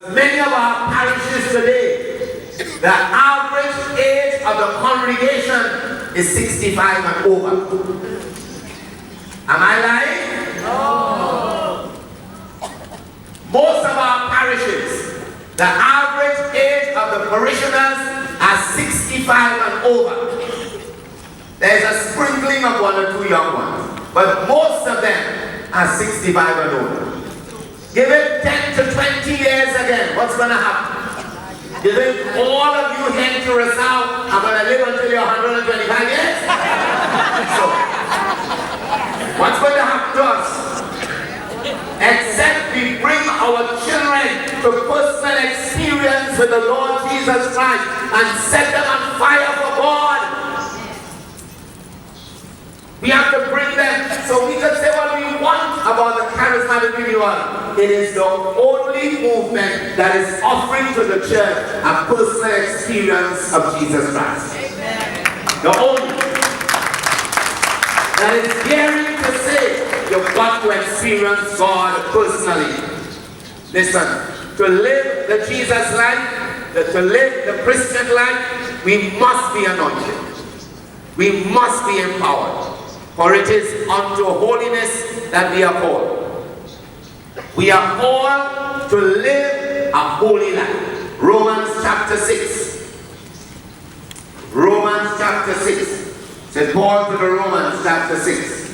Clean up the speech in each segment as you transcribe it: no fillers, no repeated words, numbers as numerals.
Many of our parishes today, the average age of the congregation is 65 and over. Am I lying? No. Most of our parishes, the average age of the parishioners are 65 and over. There's a sprinkling of 1 or 2 young ones, but most of them are 65 and over. Give it 10 to 20 years again. What's going to happen? You think all of you here in Curaçao are going to live until you're 125 years? So, what's going to happen to us? Except we bring our children to personal experience with the Lord Jesus Christ and set them on fire for God. We have to bring them so we can say what we want about the Charismatic Renewal. It is the only movement that is offering to the church a personal experience of Jesus Christ. Amen. The only that is daring to say you've got to experience God personally. Listen, to live the Jesus life, to live the Christian life, we must be anointed. We must be empowered. For it is unto holiness that we are called. We are called to live a holy life. Romans chapter 6. Romans chapter 6. St. Paul to the Romans chapter 6.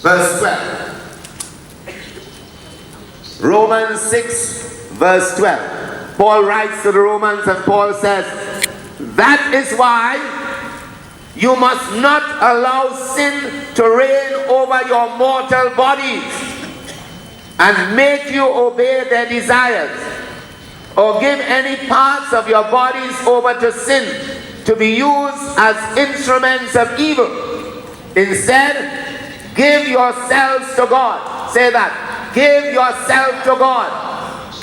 Verse 12. Romans 6 verse 12. Paul writes to the Romans and Paul says, that is why you must not allow sin to reign over your mortal bodies and make you obey their desires, or give any parts of your bodies over to sin to be used as instruments of evil. Instead, give yourselves to God. Say that. Give yourself to God.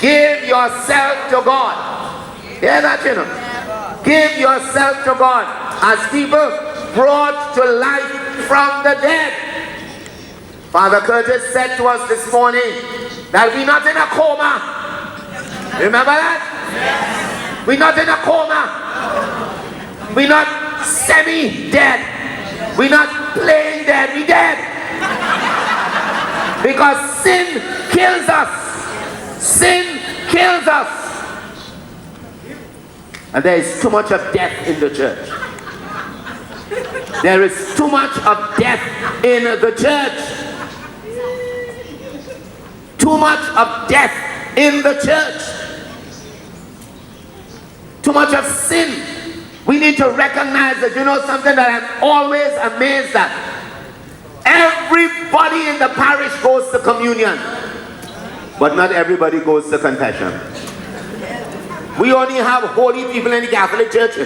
Give yourself to God. Hear that, you know? Give yourself to God as people brought to life from the dead. Father Curtis said to us this morning that we're not in a coma. Remember that? Yes. We're not in a coma. We're not semi-dead. We're not playing dead. We're dead. Because sin kills us. Sin kills us. And there is too much of death in the church. There is too much of death in the church. Too much of death in the church. Too much of sin. We need to recognize that, you know something that I'm always amazed at? Everybody in the parish goes to communion, but not everybody goes to confession. We only have holy people in the Catholic Church.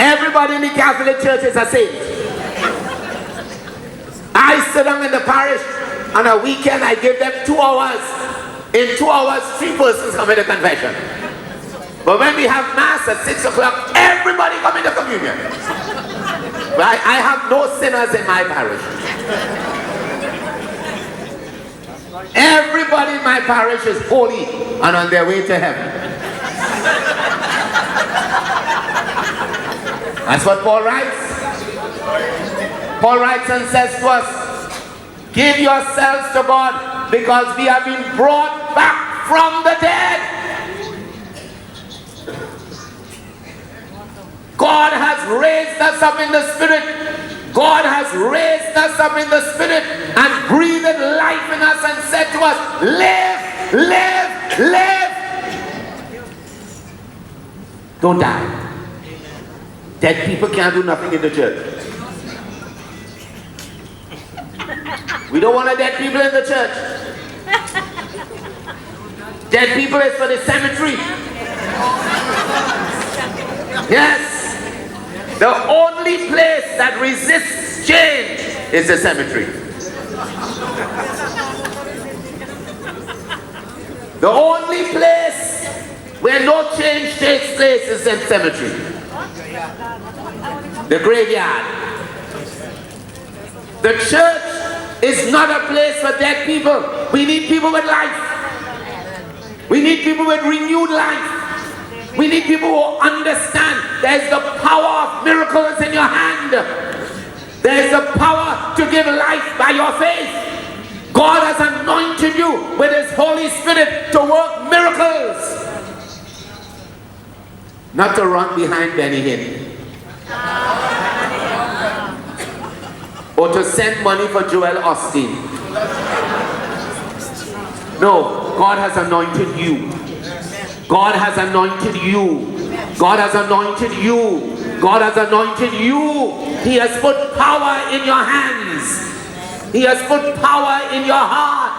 Everybody in the Catholic Church is a saint. I sit down in the parish on a weekend, I give them 2 hours. In 2 hours, 3 persons come into confession. But when we have mass at 6 o'clock, everybody come into communion. But I have no sinners in my parish. Everybody in my parish is holy and on their way to heaven. That's what Paul writes. Paul writes and says to us, give yourselves to God because we have been brought back from the dead. God has raised us up in the Spirit. God has raised us up in the Spirit and breathed life in us and said to us, live, live, live. Don't die. Dead people can't do nothing in the church. We don't want dead people in the church. Dead people is for the cemetery. Yes. The only place that resists change is the cemetery. The only place where no change takes place is in cemetery. The graveyard. The church is not a place for dead people. We need people with life. We need people with renewed life. We need people who understand there's the power of miracles in your hand. There's the power to give life by your faith. God has anointed you with His Holy Spirit to work miracles. Not to run behind Benny Hinn. Or to send money for Joel Osteen. No, God has anointed you. God has anointed you. God has anointed you. God has anointed you. He has put power in your hands. He has put power in your heart.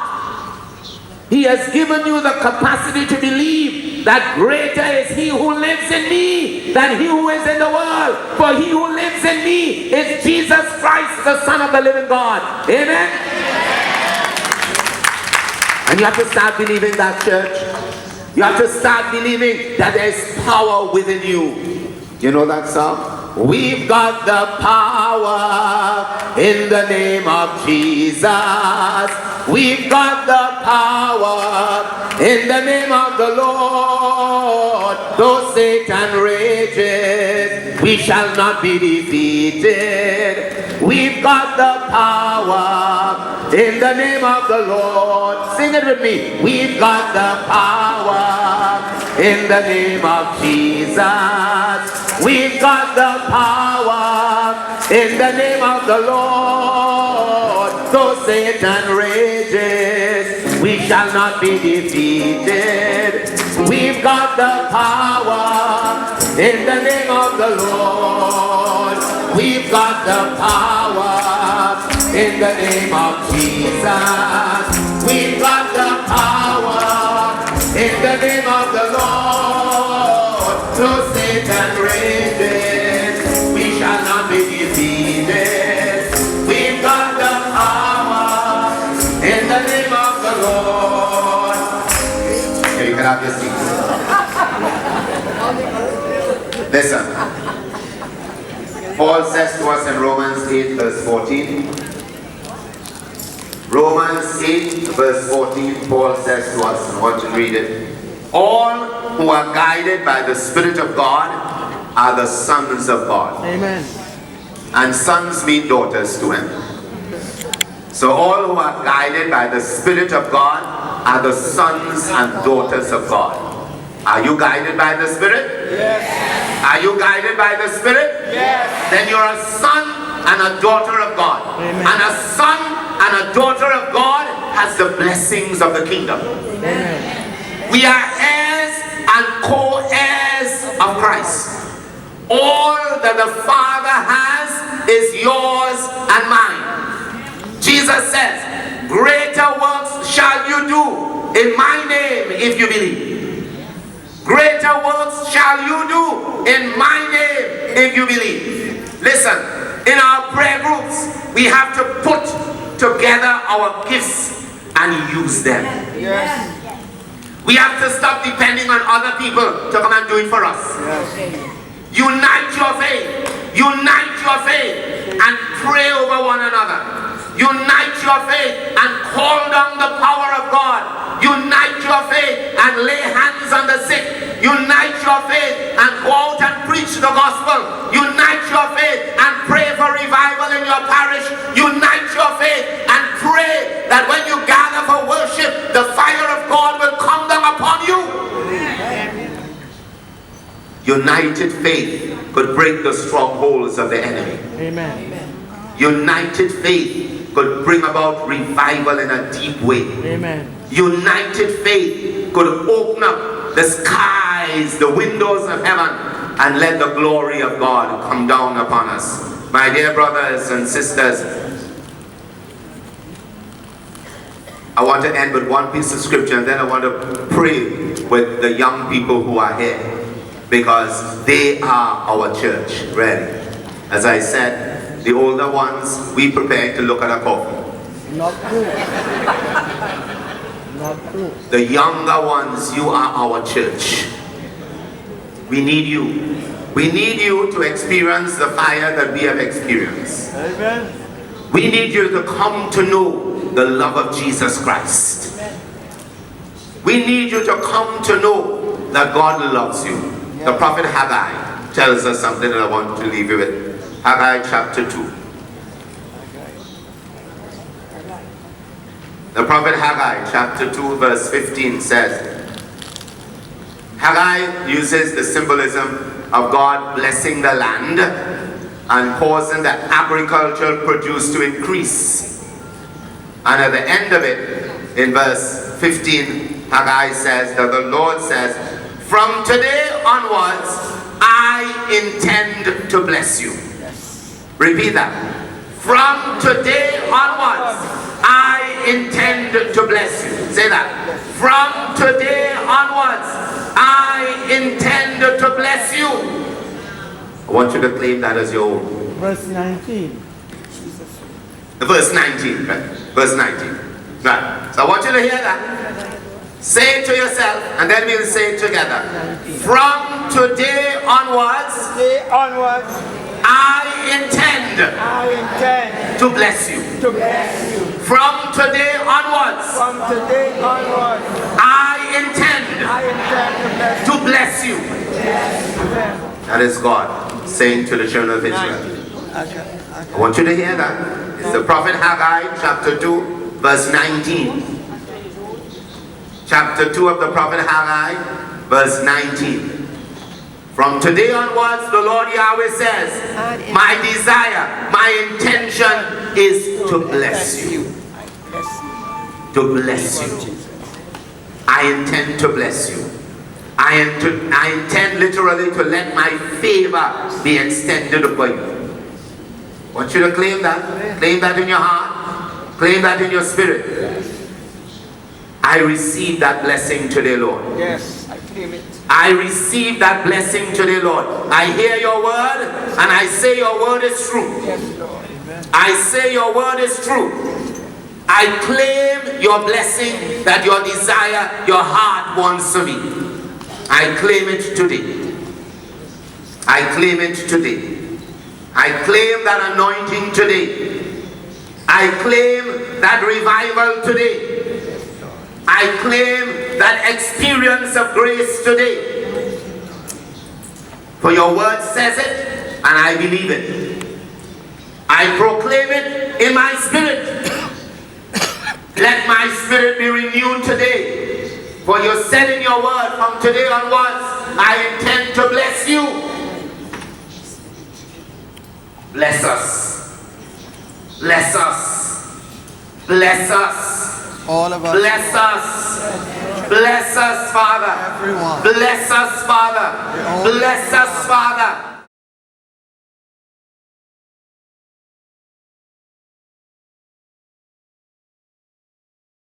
He has given you the capacity to believe that greater is He who lives in me than he who is in the world. For He who lives in me is Jesus Christ, the Son of the living God. Amen? And you have to start believing that, church. You have to start believing that there is power within you. You know that song? We've got the power in the name of Jesus. We've got the power in the name of the Lord. Though Satan rages, we shall not be defeated. We've got the power in the name of the Lord. Sing it with me. We've got the power in the name of Jesus. We've got the power in the name of the Lord. Though Satan rages, we shall not be defeated. We've got the power in the name of the Lord. We've got the power in the name of Jesus. We've got the power in the name of the Lord. Though Satan rages, we shall not be defeated. We've got the power in the name of the Lord. Okay, you can have your seats. Listen. Paul says to us in Romans 8 verse 14. Romans 8 verse 14, Paul says to us, I want to read it. All who are guided by the Spirit of God are the sons of God. Amen. And sons mean daughters to Him. So all who are guided by the Spirit of God are the sons and daughters of God. Are you guided by the Spirit? Yes. Are you guided by the Spirit? Yes. Then you're a son and a daughter of God. Amen. And a son and a daughter of God has the blessings of the kingdom. Amen. We are heirs and co-heirs of Christ. All that the Father has is yours and mine. Jesus says, greater works shall you do in my name if you believe. Greater works shall you do in my name if you believe. Listen, in our prayer groups, we have to put together our gifts and use them. Yes. We have to stop depending on other people to come and do it for us. Yes. Unite your faith. Unite your faith and pray over one another. Unite your faith and call down the power of God. Unite your faith and lay hands on the sick. Unite your faith and go out and preach the gospel. Unite your faith and pray for revival in your parish. Unite your faith and pray that when you gather for worship, the fire of God will come down upon you. United faith could break the strongholds of the enemy. Amen. United faith could bring about revival in a deep way. Amen. United faith could open up the skies, the windows of heaven, and let the glory of God come down upon us. My dear brothers and sisters, I want to end with one piece of scripture, and then I want to pray with the young people who are here, because they are our church, really. As I said, the older ones, we prepare to look at a coffin. Not true. Not true. The younger ones, you are our church. We need you. We need you to experience the fire that we have experienced. Amen. We need you to come to know the love of Jesus Christ. We need you to come to know that God loves you. The prophet Haggai tells us something that I want to leave you with. Haggai chapter 2. The prophet Haggai chapter 2 verse 15 says, Haggai uses the symbolism of God blessing the land and causing the agricultural produce to increase. And at the end of it, in verse 15, Haggai says that the Lord says, from today onwards, I intend to bless you. Repeat that. From today onwards, I intend to bless you. Say that. From today onwards, I intend to bless you. I want you to claim that as your own. Verse 19. Verse 19, right? Verse 19. Right. So I want you to hear that. Say it to yourself, and then we'll say it together. From today onwards, I intend to bless you. From today onwards, I intend to bless you. That is God saying to the children of Israel. I want you to hear that. It's the prophet Haggai, chapter 2, verse 19. Chapter 2 of the prophet Haggai, verse 19. From today onwards, the Lord Yahweh says, my desire, my intention is to bless you. To bless you. I intend to bless you. I intend literally to let my favor be extended upon you. I want you to claim that. Claim that in your heart. Claim that in your spirit. I receive that blessing today, Lord. Yes, I claim it. I receive that blessing today, Lord. I hear your word, and I say your word is true. Yes, Lord. Amen. I say your word is true. I claim your blessing that your desire, your heart wants to be. I claim it today. I claim it today. I claim that anointing today. I claim that revival today. I claim that experience of grace today. For your word says it, and I believe it. I proclaim it in my spirit. Let my spirit be renewed today. For you said in your word, from today onwards, I intend to bless you. Bless us. Bless us. Bless us. All of us. Bless us. Bless us, Father. Everyone. Bless us, Father. Bless us, Father.